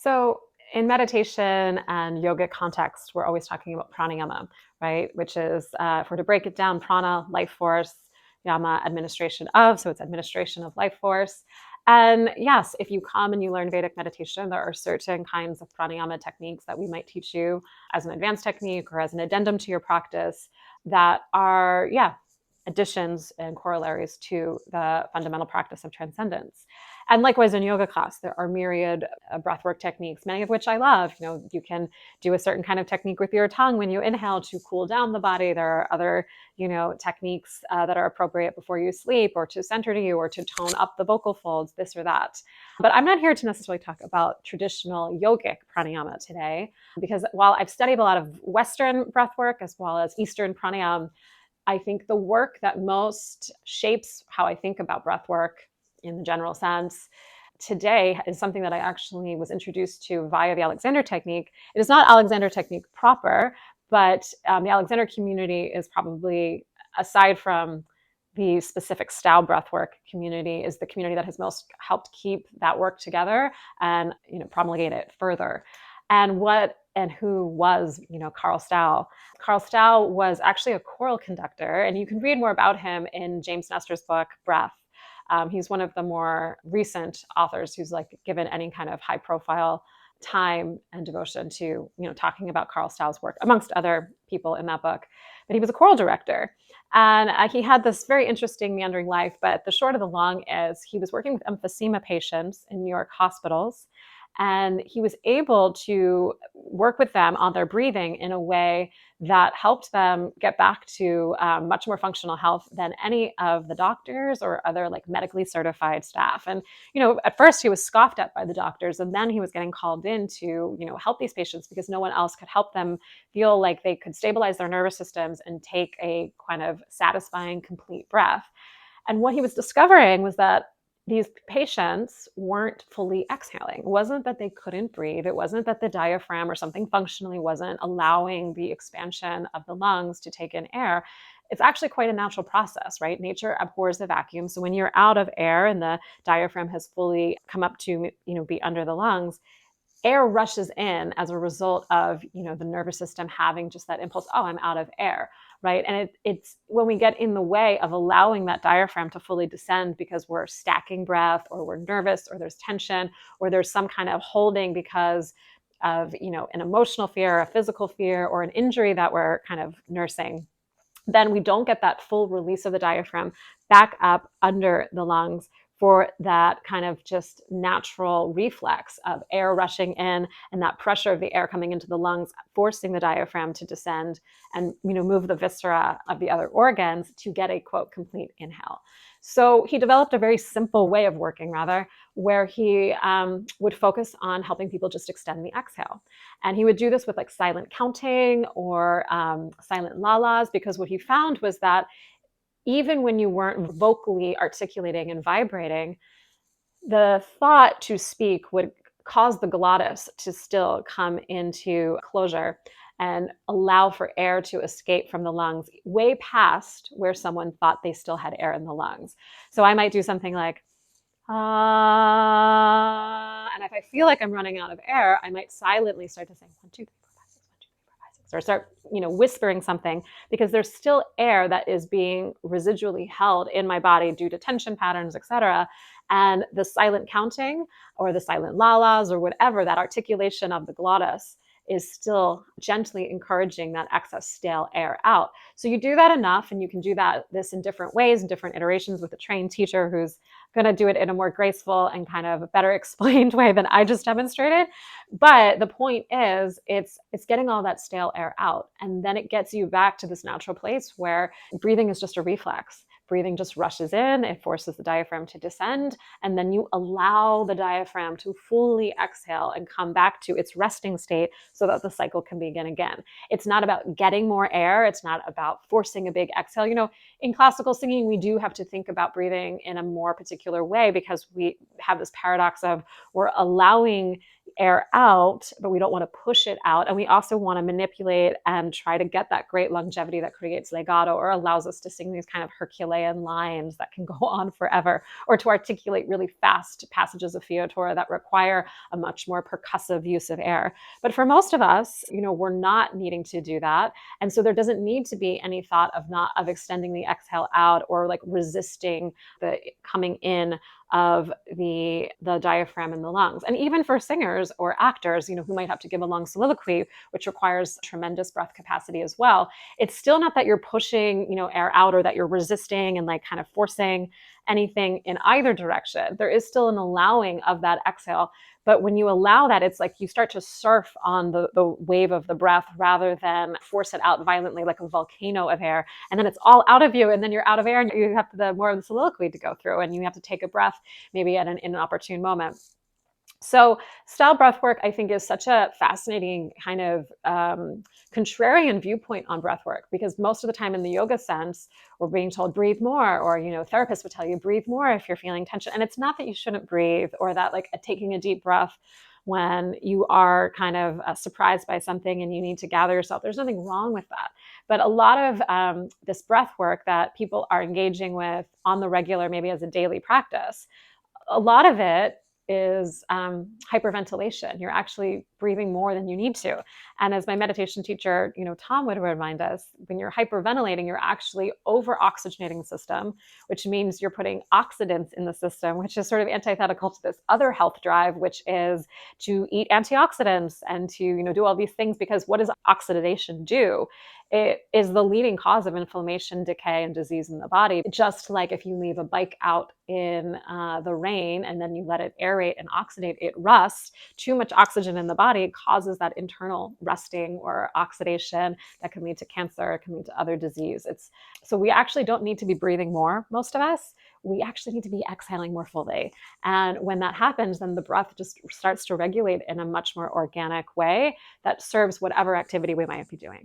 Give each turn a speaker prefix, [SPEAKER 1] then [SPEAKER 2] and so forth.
[SPEAKER 1] So in meditation and yoga context, we're always talking about pranayama, right? Which is, if we're to break it down, prana, life force, yama, administration of, so it's administration of life force. And yes, if you come and you learn Vedic meditation, there are certain kinds of pranayama techniques that we might teach you as an advanced technique or as an addendum to your practice that are, additions and corollaries to the fundamental practice of transcendence. And likewise in yoga class, there are myriad breathwork techniques, many of which I love. You can do a certain kind of technique with your tongue when you inhale to cool down the body. There are other, techniques that are appropriate before you sleep or to center to you or to tone up the vocal folds, this or that. But I'm not here to necessarily talk about traditional yogic pranayama today, because while I've studied a lot of Western breathwork as well as Eastern pranayama, I think the work that most shapes how I think about breath work in the general sense today is something that I actually was introduced to via the Alexander technique. It is not Alexander technique proper, but the Alexander community is probably, aside from the specific Stough breathwork community, is the community that has most helped keep that work together and promulgate it further. And who was, Carl Stough. Carl Stough was actually a choral conductor, and you can read more about him in James Nestor's book, Breath. He's one of the more recent authors who's given any kind of high profile time and devotion to, talking about Carl Staugh's work, amongst other people in that book. But he was a choral director. And he had this very interesting meandering life, but the short of the long is he was working with emphysema patients in New York hospitals. And he was able to work with them on their breathing in a way that helped them get back to much more functional health than any of the doctors or other medically certified staff. And, at first he was scoffed at by the doctors, and then he was getting called in to, help these patients because no one else could help them feel like they could stabilize their nervous systems and take a kind of satisfying, complete breath. And what he was discovering was that these patients weren't fully exhaling. It wasn't that they couldn't breathe. It wasn't that the diaphragm or something functionally wasn't allowing the expansion of the lungs to take in air. It's actually quite a natural process, right? Nature abhors the vacuum. So when you're out of air and the diaphragm has fully come up to, be under the lungs, air rushes in as a result of, the nervous system having just that impulse, oh, I'm out of air, right? And it's when we get in the way of allowing that diaphragm to fully descend because we're stacking breath or we're nervous or there's tension or there's some kind of holding because of, an emotional fear, a physical fear, or an injury that we're kind of nursing, then we don't get that full release of the diaphragm back up under the lungs for that kind of just natural reflex of air rushing in and that pressure of the air coming into the lungs, forcing the diaphragm to descend and, move the viscera of the other organs to get a, quote, complete inhale. So he developed a very simple way of working, rather, where he would focus on helping people just extend the exhale. And he would do this with silent counting or silent lalas, because what he found was that even when you weren't vocally articulating and vibrating, the thought to speak would cause the glottis to still come into closure and allow for air to escape from the lungs way past where someone thought they still had air in the lungs. So I might do something like, and if I feel like I'm running out of air, I might silently start to say 1, 2, 3, 4, 5, 6, 1, 2, 3, 4, 5, 6, or start, whispering something, because there's still air that is being residually held in my body due to tension patterns, etc. And the silent counting or the silent lalas or whatever, that articulation of the glottis is still gently encouraging that excess stale air out. So you do that enough, and you can do this in different ways, in different iterations with a trained teacher who's going to do it in a more graceful and kind of better explained way than I just demonstrated. But the point is, it's getting all that stale air out. And then it gets you back to this natural place where breathing is just a reflex. Breathing just rushes in, it forces the diaphragm to descend, and then you allow the diaphragm to fully exhale and come back to its resting state so that the cycle can begin again. It's not about getting more air. It's not about forcing a big exhale. In classical singing, we do have to think about breathing in a more particular way because we have this paradox of we're allowing air out, but we don't want to push it out. And we also want to manipulate and try to get that great longevity that creates legato or allows us to sing these kind of Herculean lines that can go on forever, or to articulate really fast passages of filatura that require a much more percussive use of air. But for most of us, we're not needing to do that. And so there doesn't need to be any thought of extending the exhale out or like resisting the coming in of the diaphragm in the lungs. And even for singers or actors, who might have to give a long soliloquy, which requires tremendous breath capacity as well, it's still not that you're pushing, air out or that you're resisting and like kind of forcing anything in either direction. There is still an allowing of that exhale. But when you allow that, it's like you start to surf on the wave of the breath rather than force it out violently like a volcano of air. And then it's all out of you, and then you're out of air, and you have the more of the soliloquy to go through, and you have to take a breath maybe in an opportune moment. So style breathwork, I think, is such a fascinating kind of contrarian viewpoint on breathwork, because most of the time in the yoga sense, we're being told breathe more, or therapists would tell you breathe more if you're feeling tension. And it's not that you shouldn't breathe, or that like taking a deep breath when you are kind of surprised by something and you need to gather yourself. There's nothing wrong with that. But a lot of this breath work that people are engaging with on the regular, maybe as a daily practice, a lot of it is hyperventilation. You're actually breathing more than you need to. And as my meditation teacher, Tom would remind us, when you're hyperventilating, you're actually over-oxygenating the system, which means you're putting oxidants in the system, which is sort of antithetical to this other health drive, which is to eat antioxidants and to, do all these things. Because what does oxidation do? It is the leading cause of inflammation, decay, and disease in the body. Just like if you leave a bike out in the rain and then you let it aerate and oxidate, it rusts. Too much oxygen in the body causes that internal rusting or oxidation that can lead to cancer, it can lead to other disease. So we actually don't need to be breathing more, most of us. We actually need to be exhaling more fully. And when that happens, then the breath just starts to regulate in a much more organic way that serves whatever activity we might be doing.